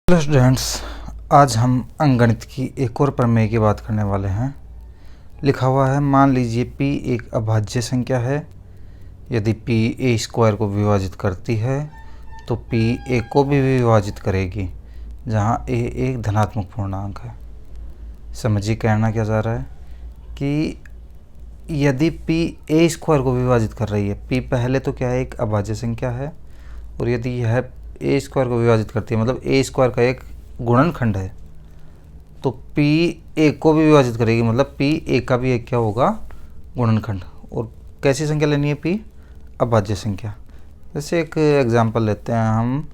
Hello students, आज हम अंकगणित की एक और प्रमेय की बात करने वाले हैं। लिखा हुआ है, मान लीजिए p एक अभाज्य संख्या है। यदि p a स्क्वायर को विभाजित करती है तो p a को भी विभाजित करेगी, जहां a एक धनात्मक पूर्णांक है। समझिए कहना क्या जा रहा है कि यदि p a स्क्वायर को विभाजित कर रही है, p पहले तो क्या है, एक अभाज्य संख्या है, और यदि यह ए स्क्वायर को विभाजित करती है, मतलब ए स्क्वायर का एक गुणनखंड है, तो पी ए को भी विभाजित करेगी, मतलब पी ए का भी एक क्या होगा, गुणनखंड। और कैसी संख्या लेनी है, पी अभाज्य संख्या। जैसे एक एग्जांपल लेते हैं हम,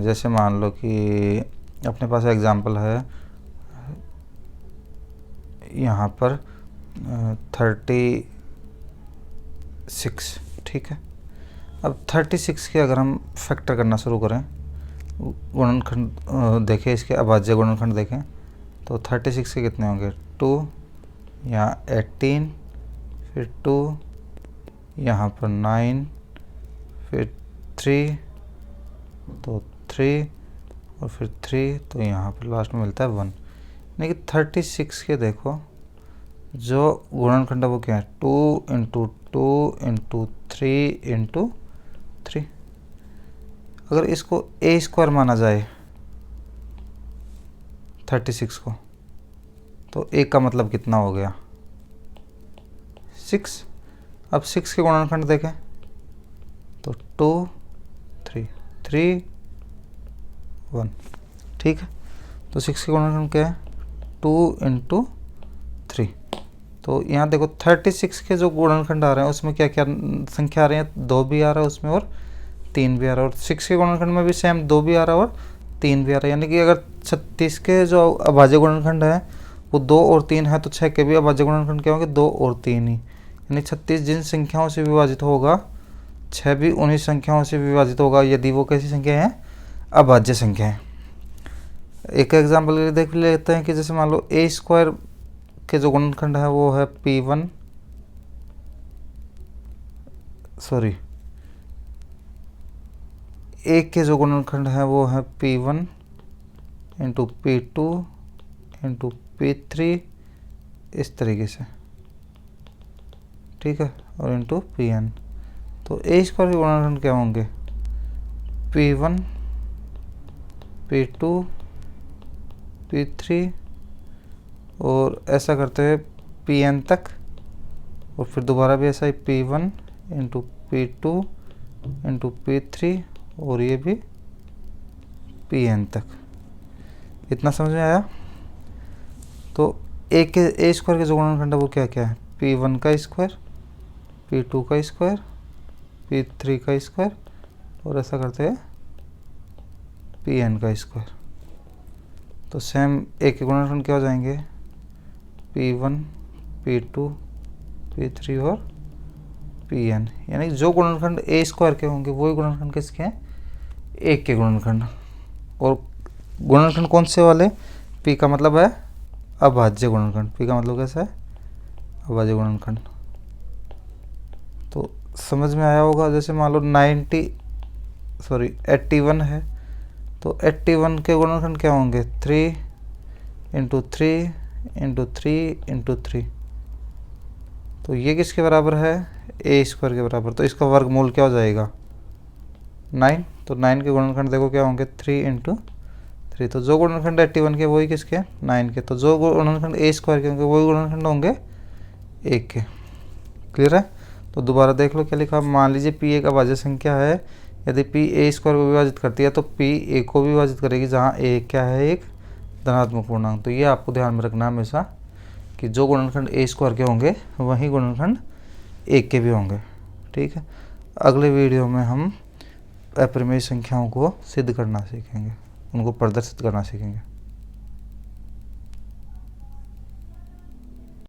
जैसे मान लो कि अपने पास एग्जांपल है यहाँ पर 36, ठीक है। अब 36 के अगर हम फैक्टर करना शुरू करें, गुणनखंड देखें, इसके अभाज्य गुणनखंड देखें, तो 36 के कितने होंगे, 2, यहाँ 18, फिर 2, यहाँ पर 9, फिर 3, तो 3, और फिर 3, तो यहाँ पर लास्ट में मिलता है 1। यानी कि 36 के देखो जो गुणनखंड है वो क्या है, 2 इंटू 2 इंटू 3 इंटू 3। अगर इसको ए स्क्वायर माना जाए 36 को, तो ए का मतलब कितना हो गया, 6। अब 6 के गुणनखंड देखें तो 2, 3, 3, 1, ठीक है। तो 6 के गुणनखंड क्या है, 2 इंटू 3। तो यहाँ देखो 36 के जो गुणनखंड आ रहे हैं उसमें क्या क्या संख्या आ रही है, 2 भी आ रहा है उसमें और 3 भी आ रहा है, और 6 के गुणनखंड में भी सेम 2 भी आ रहा है और 3 भी आ रहा है। यानी कि अगर 36 के जो अभाज्य गुणनखंड है वो 2 और 3 है, तो 6 के भी अभाज्य गुणनखंड क्या होंगे, 2 और 3 ही। यानी 36 जिन संख्याओं से विभाजित होगा, 6 भी उन्हीं संख्याओं से विभाजित होगा, यदि वो कैसी संख्या है, अभाज्य संख्या है। एक एग्जाम्पल देख लेते हैं कि जैसे मान लो ए स्क्वायर के जो गुणनखंड है वो है P1, सॉरी, ए के जो गुणनखंड है वो है P1 into P2 into P3, इस तरीके से, ठीक है, और इंटू Pn। तो ए स्क्वायर के गुणनखंड क्या होंगे, P1, P2, P3, और ऐसा करते हुए Pn तक, और फिर दोबारा भी ऐसा ही P1 into P2 into P3, और ये भी Pn तक। इतना समझ में आया। तो ए स्क्वायर के जो गुणनखंड है वो क्या क्या है, P1 का स्क्वायर, P2 का स्क्वायर, P3 का स्क्वायर, और ऐसा करते हैं Pn का स्क्वायर। तो सेम ए के गुणनखंड क्या हो जाएंगे, P1, P2, P3 और Pn। यानी जो गुणनखंड ए स्क्वायर के होंगे वही गुणनखंड किसके हैं, ए के गुणनखंड। और गुणनखंड कौन से वाले, P का मतलब है अभाज्य गुणनखंड, P का मतलब कैसा है, अभाज्य गुणनखंड। तो समझ में आया होगा। जैसे मान लो 81 है, तो 81 के गुणनखंड क्या होंगे, 3 इंटू 3 इंटू 3 इंटू 3। तो ये किसके बराबर है, ए स्क्वायर के बराबर। तो इसका वर्गमूल क्या हो जाएगा, 9। तो 9 के गुणनखंड देखो क्या होंगे, 3 इंटू 3। तो जो गुणनखंड 81 के वही किसके, 9 के। तो जो गुणनखंड ए स्क्वायर के होंगे वही गुणनखंड होंगे 1 के। क्लियर है। तो दोबारा देख लो क्या लिखा, मान लीजिए पी एक अभाज्य संख्या है। यदि पी ए स्क्वायर को विभाजित करती है तो पी ए को भी विभाजित करेगी, जहाँ ए क्या है, एक धनात्मक पूर्णांक। तो ये आपको ध्यान में रखना हमेशा कि जो गुणनखंड ए स्क्वायर के होंगे वही गुणनखंड ए के भी होंगे, ठीक है। अगले वीडियो में हम अप्रमेय संख्याओं को सिद्ध करना सीखेंगे, उनको प्रदर्शित करना सीखेंगे।